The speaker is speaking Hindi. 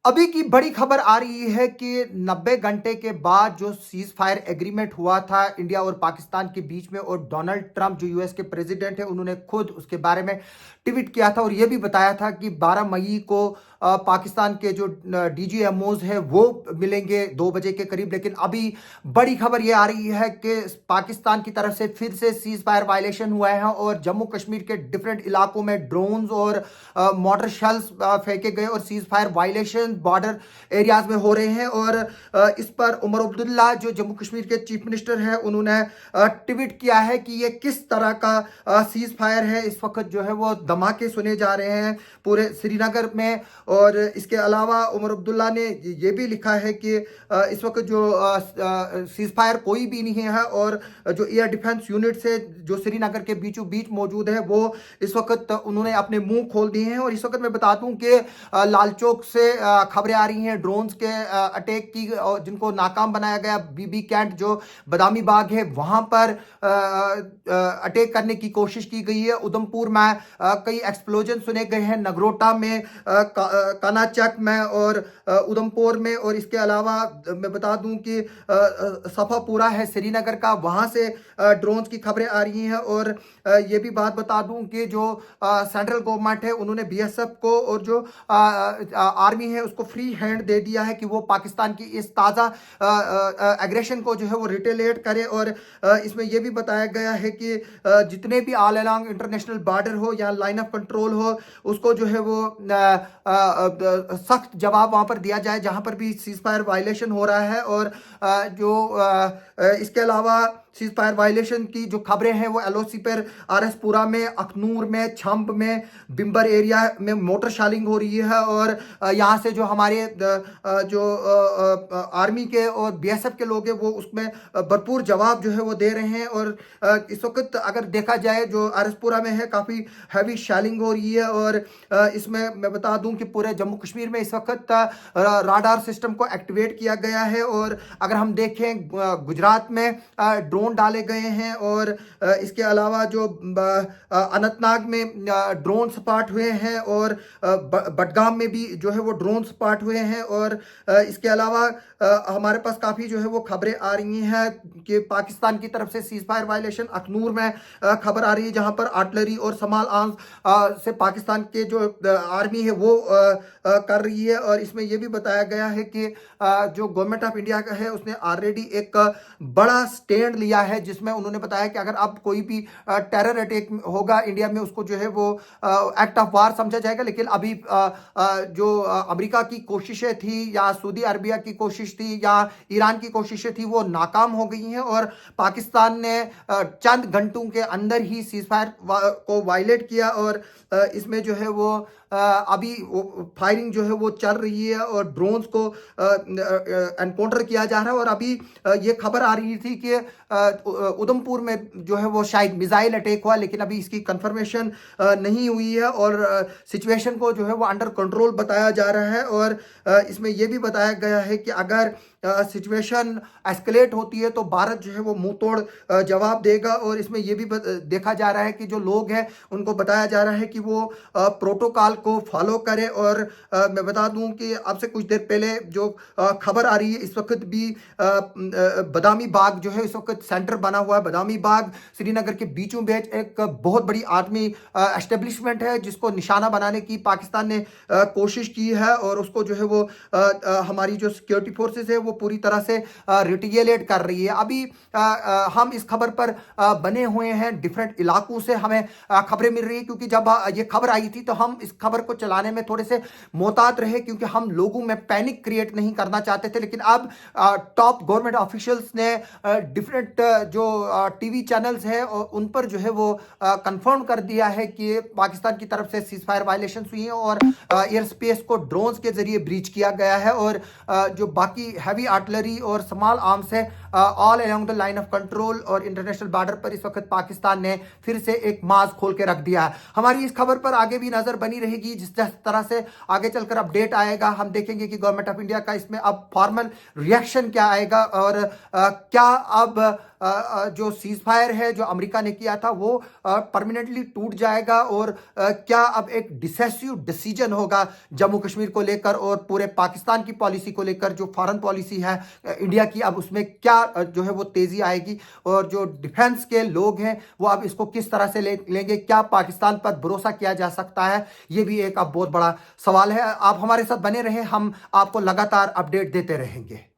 अभी की बड़ी खबर आ रही है कि 90 घंटे के बाद जो सीज फायर एग्रीमेंट हुआ था इंडिया और पाकिस्तान के बीच में, और डोनाल्ड ट्रंप जो यूएस के प्रेसिडेंट है उन्होंने खुद उसके बारे में ट्वीट किया था और यह भी बताया था कि 12 मई को पाकिस्तान के जो डीजीएमओज है वो मिलेंगे 2 बजे के करीब। लेकिन अभी बड़ी खबर ये आ रही है कि पाकिस्तान की तरफ से फिर से सीज फायर वायलेशन हुआ है और जम्मू कश्मीर के डिफरेंट इलाकों में ड्रोन्स और मॉर्टर शेल्स फेंके गए और cease fire violation border areas में हो रहे हैं। और इस पर उमर अब्दुल्ला जो जम्मू कश्मीर के चीफ मिनिस्टर हैं उन्होंने ट्वीट किया है कि ये किस तरह का सीज फायर है। इस वक्त जो है वो धमाके सुने जा रहे हैं पूरे श्रीनगर में। और इसके अलावा उमर अब्दुल्ला ने ये भी लिखा है कि इस वक्त जो सीज फायर कोई भी नहीं है और जो एयर डिफेंस यूनिट से जो श्रीनगर के बीचों बीच मौजूद है वो इस वक्त उन्होंने अपने मुंह खोल दिए हैं। और इस वक्त मैं बता दूं कि लाल चौक से खबरें आ रही हैं ड्रोन्स के अटैक की, जिनको नाकाम बनाया गया। बीबी कैंट जो बदामी बाग है वहां पर अटैक करने की कोशिश की गई है। उधमपुर में कई एक्सप्लोजन सुने गए हैं, नगरोटा में, कानाचक में और उधमपुर में। और इसके अलावा मैं बता दूं कि सफापुरा है श्रीनगर का, वहां से ड्रोन्स की खबरें आ रही हैं। और ये भी बात बता दूं कि जो सेंट्रल गवर्नमेंट है उन्होंने बीएसएफ को और जो आर्मी है उसको फ्री हैंड दे दिया है कि वो पाकिस्तान की इस ताज़ा एग्रेशन को जो है वो रिटेलिएट करे। और इसमें यह भी बताया गया है कि जितने भी ऑल अलोंग इंटरनेशनल बॉर्डर हो या लाइन ऑफ कंट्रोल हो उसको जो है वो सख्त जवाब वहां पर दिया जाए जहां पर भी सीज फायर वायलेशन हो रहा है। और जो इसके अलावा सीज फायर वायलेशन की जो खबरें हैं वो एलओसी पर आरएसपुरा में, अखनूर में, छंब में, बिम्बर एरिया में मोटर शालिंग हो रही है। और यहाँ से जो हमारे जो आर्मी के और बीएसएफ के लोग हैं वो उसमें भरपूर जवाब जो है वो दे रहे हैं। और इस वक्त अगर देखा जाए जो आरएसपुरा में है काफ़ी हैवी शालिंग हो रही है। और इसमें मैं बता दूं कि पूरे जम्मू कश्मीर में इस वक्त राडार सिस्टम को एक्टिवेट किया गया है। और अगर हम देखें गुजरात में ड्रोन डाले गए हैं और इसके अलावा जो अनंतनाग में ड्रोन स्पॉट हुए हैं और बडगाम में भी जो है वो ड्रोन स्पॉट हुए हैं। और इसके अलावा हमारे पास काफ़ी जो है वो खबरें आ रही हैं कि पाकिस्तान की तरफ से सीज फायर वायलेशन अखनूर में खबर आ रही है जहां पर आर्टिलरी और स्मॉल आर्म्स से पाकिस्तान के जो आर्मी है वो कर रही है। और इसमें यह भी बताया गया है कि जो गवर्नमेंट ऑफ इंडिया का है उसने ऑलरेडी एक बड़ा स्टैंड लिया है जिसमें उन्होंने बताया कि अगर अब कोई भी टेरर अटैक होगा इंडिया में उसको जो है वो एक्ट ऑफ वार समझा जाएगा। लेकिन अभी जो अमेरिका की कोशिशें थी या सऊदी अरबिया की कोशिश थी या ईरान की कोशिशें थी वो नाकाम हो गई हैं। और पाकिस्तान ने चंद घंटों के अंदर ही सीज फायर को वायलेट किया। और इसमें जो है वो अभी फायरिंग जो है वो चल रही है और ड्रोन्स को एनकाउंटर किया जा रहा है। और अभी ये खबर आ रही थी कि उधमपुर में जो है वो शायद मिसाइल अटैक हुआ, लेकिन अभी इसकी कंफर्मेशन नहीं हुई है। और सिचुएशन को जो है वो अंडर कंट्रोल बताया जा रहा है। और इसमें यह भी बताया गया है कि अगर सिचुएशन एस्केलेट होती है तो भारत जो है वो मुंह तोड़ जवाब देगा। और इसमें यह भी देखा जा रहा है कि जो लोग हैं उनको बताया जा रहा है कि वो प्रोटोकॉल को फॉलो करें। और मैं बता दूं कि अब से कुछ देर पहले जो खबर आ रही है इस वक्त भी बदामी बाग जो है इस वक्त सेंटर बना हुआ है। बदामी बाग श्रीनगर के बीचों बीच एक बहुत बड़ी आर्मी एस्टेब्लिशमेंट है जिसको निशाना बनाने की पाकिस्तान ने कोशिश की है। और उसको जो है वो हमारी जो सिक्योरिटी फोर्सेस है वो पूरी तरह से रिटेलिएट कर रही है। अभी हम इस खबर पर बने हुए हैं, डिफरेंट इलाकों से हमें खबरें मिल रही है क्योंकि जब ये खबर आई थी तो हम इस खबर को चलाने में थोड़े से मोहतात रहे क्योंकि हम लोगों में पैनिक क्रिएट नहीं करना चाहते थे। लेकिन अब टॉप गवर्नमेंट ऑफिशियल्स ने डिफरेंट जो टीवी चैनल्स हैं उन पर जो है वो कंफर्म कर दिया है कि पाकिस्तान की तरफ से सीज फायर वायलेशन हुई हैं और एयर स्पेस को ड्रोन्स के जरिए ब्रीच किया गया है। और जो बाकी हैवी आर्टिलरी और स्मॉल आर्म्स है all along the line of control और इंटरनेशनल बॉर्डर पर इस वक्त पाकिस्तान ने फिर से एक माज खोल के रख दिया है। हमारी इस खबर पर आगे भी नजर बनी रहेगी, जिस तरह से आगे चलकर अपडेट आएगा हम देखेंगे कि गवर्नमेंट ऑफ इंडिया का इसमें अब फॉर्मल रिएक्शन क्या आएगा और क्या अब जो सीज फायर है जो अमेरिका ने किया था वो परमानेंटली टूट जाएगा और क्या अब एक डिसेसिव डिसीजन होगा जम्मू कश्मीर को लेकर और पूरे पाकिस्तान की पॉलिसी को लेकर, जो फॉरेन पॉलिसी है इंडिया की, अब उसमें क्या जो है वो तेजी आएगी और जो डिफेंस के लोग हैं वो अब इसको किस तरह से लेंगे, क्या पाकिस्तान पर भरोसा किया जा सकता है, ये भी एक अब बहुत बड़ा सवाल है। आप हमारे साथ बने रहे, हम आपको लगातार अपडेट देते रहेंगे।